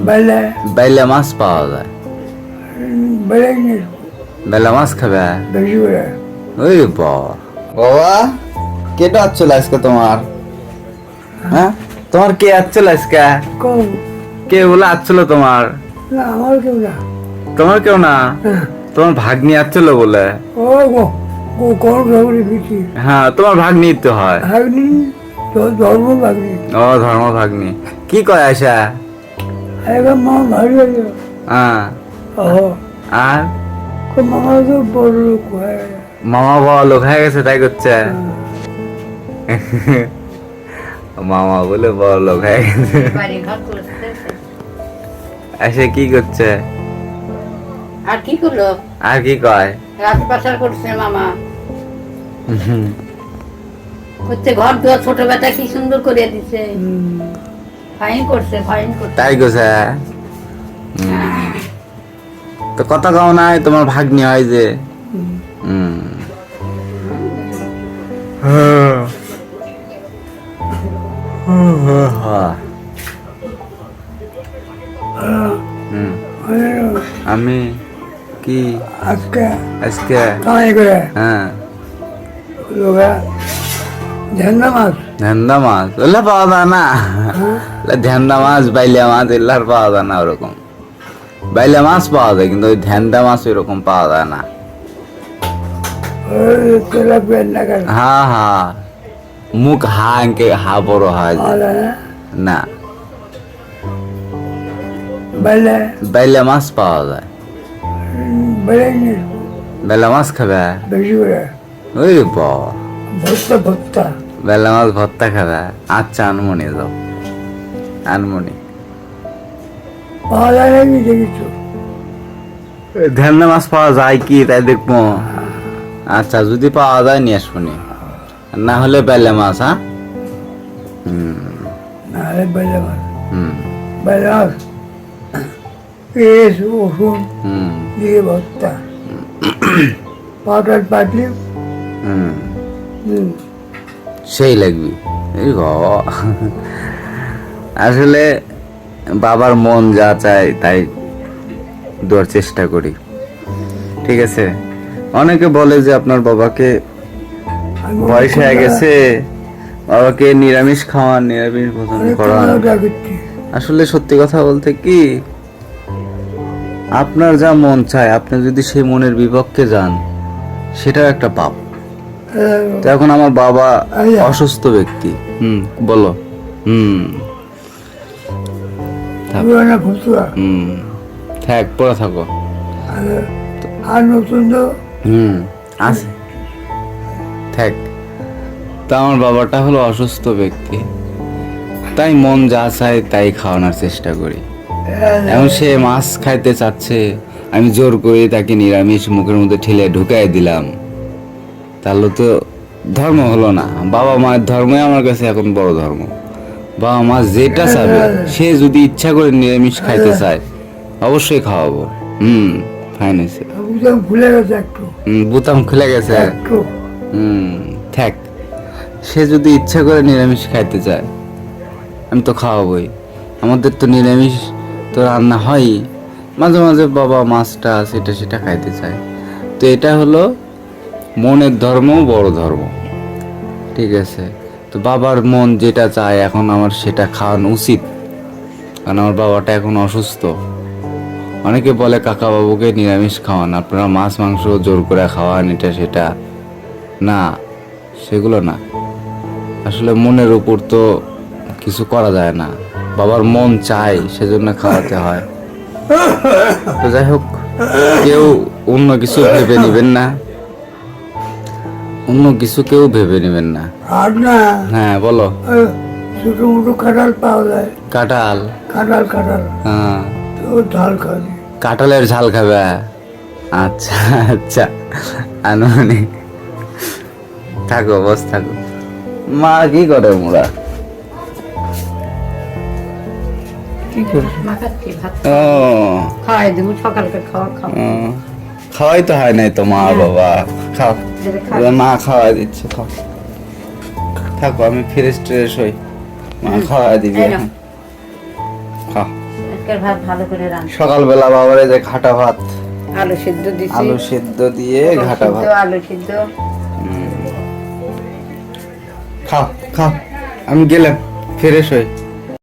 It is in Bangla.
বেলে বাইলে মাছ পাওয়া যায়। বেলে নিয়ে বেলে মাছ খাবে? বেশি করে ওই বাবা, বাবা কেটা আসছিল আজকে তোমার? হ্যাঁ, তোমার কে আসছিল আজকে? কম কে বলে আসছিল তোমার? না আমার কেউ না। তোমার কেউ না, হ্যাঁ, তোমার ভাগ্নি আসছিল বলে। ও কোন খবরে কিছু হ্যাঁ, তোমার ভাগ্নি তো হয়। ভাগ্নি ধর্ম ভাগ্নি ও ধর্ম ভাগ্নি, কি কয় আসা? এখন মামা ভারী হয়ে হ্যাঁ, ও আর মামা তো বড় লোক হয়ে গেছে। মামা বাবা লোক হয়ে গেছে তাই করছে। মামা বলে বড় লোক হয়ে গেছে, এসে কি করছে? আর কি করলো? আর কি কয়? রাতে পাচার করছে মামা। হচ্ছে ঘর দুয়ার ছোট বেটা কি সুন্দর করে দিছে। ফাইন করছে, ফাইন করছে। তাই করছে। তো কথা কও নাই, তোমার ভাগ্নি হয় যে। আমি কি আজকে আজকে কামাই করে হ্যাঁ লোকা ঝান্ডা মাছ ধ্যান্দা মাছ ওগুলা পাওয়া যায় না। ধ্যান্দা মাছ বাইলা মাছ এগুলার পাওয়া যায় না ওরকম। বাইলা মাছ পাওয়া যায় কিন্তু ওই ধ্যান্দা মাছ ওইরকম পাওয়া যায় না। তেলাপিয়ার নাগাল হ্যাঁ হ্যাঁ, মুখ হা এঁকে হা বড় হয় যে। না, বেলে বাইলা মাছ পাওয়া যায়। বেলে নিয়ে বেলা মাছ খাবে? বেশি করে ওই বাবা, ভর্তা ভর্তা বেলা মাছ ভর্তা খাবে? আচ্ছা আনমনি যাও, আনমনি। পাওয়া যায় নাকি দেখিছো? ধ্যান্দা মাছ পাওয়া যায় কি তাই দেখবো। আচ্ছা যদি পাওয়া যায় নিয়ে আসবনি, না হলে বেলে মাছ। হ্যাঁ, নাহলে বেলে মাছ হুম বেলে মাছ পেঁয়াজ রসুন হুম দিয়ে ভর্তা পাউডার পাতলি হুম, সেই লাগবে। এই বাবা, আসলে বাবার মন যা চায় তাই দেওয়ার চেষ্টা করি, ঠিক আছে। অনেকে বলে যে আপনার বাবাকে বয়স হয়ে গেছে, বাবাকে নিরামিষ খাওয়ান, নিরামিষ ভোজন করান। আসলে সত্যি কথা বলতে কি, আপনার যা মন চায় আপনি যদি সেই মনের বিপক্ষে যান সেটাও একটা পাপ। তো এখন আমার বাবা অসুস্থ ব্যক্তি। বলো। থাক, পড়ে থাকো। আর নতুন তো আছে, থাক। তা আমার বাবাটা হলো অসুস্থ ব্যক্তি, তাই মন যা চায় তাই খাওয়ানোর চেষ্টা করি। এখন সে মাছ খাইতে চাচ্ছে, আমি জোর করে তাকে নিরামিষ মুখের মধ্যে ঠেলে ঢুকাই দিলাম, তাহলে তো ধর্ম হলো না। বাবা মায়ের ধর্মই আমার কাছে এখন বড় ধর্ম। বাবা মা যেটা চাবে, সে যদি ইচ্ছা করে নিরামিষ খাইতে চায় অবশ্যই খাওয়াবো। ফাইন হয়েছে। ভুলে গেছে একটু, বোতাম খুলে গেছে। একটু থাক, সে যদি ইচ্ছা করে নিরামিষ খাইতে চায় আমি তো খাওয়াবই। আমাদের তো নিরামিষ তো রান্না হয়, মাঝে মাঝে বাবা মাছটা সেটা সেটা খাইতে চায়। তো এটা হলো মনের ধর্ম, বড় ধর্ম, ঠিক আছে। তো বাবার মন যেটা চায় এখন আমার সেটা খাওয়ানো উচিত, কারণ আমার বাবাটা এখন অসুস্থ। অনেকে বলে কাকা বাবুকে নিরামিষ খাওয়ান, আপনারা মাছ মাংস জোর করে খাওয়ান, এটা সেটা না, সেগুলো না। আসলে মনের উপর তো কিছু করা যায় না, বাবার মন চাই সেজন্য খাওয়াতে হয়। তো যাই হোক, কেউ অন্য কিছু ভেবে নিবেন না, অন্য কিছু কেউ ভেবে নেবেন না। আর না হ্যাঁ বলো। ছোট মোটো কাঁঠাল পাওয়া যায়। কাঁঠাল? কাঁঠাল কাঁঠাল হ্যাঁ, তো ঝাল খাবি। কাঁঠালের ঝাল খাবে? আচ্ছা আচ্ছা, আনুমানিক থাকো, বস থাকো। মা কি করে? মোরা কি করে? ও খাওয়াই দেবো, সকালকে খাওয়া খাওয়া। খাওয়াই তো হয় নাই তো মা বাবা, খাও। মা খাওয়াই দিচ্ছে, খাও। থাকো, আমি ফ্রেশ ট্রেশ হই, মা খাওয়াই দিবি এখন, খাও। আজকের ভাত ভালো করে রান্না, সকালবেলা বাবার এই যে ঘাটা ভাত, আলু সিদ্ধ দিছি, আলু সেদ্ধ দিয়ে ঘাটা ভাত। আলু সিদ্ধ। খাও খাও, আমি গেলাম, ফ্রেশ হই।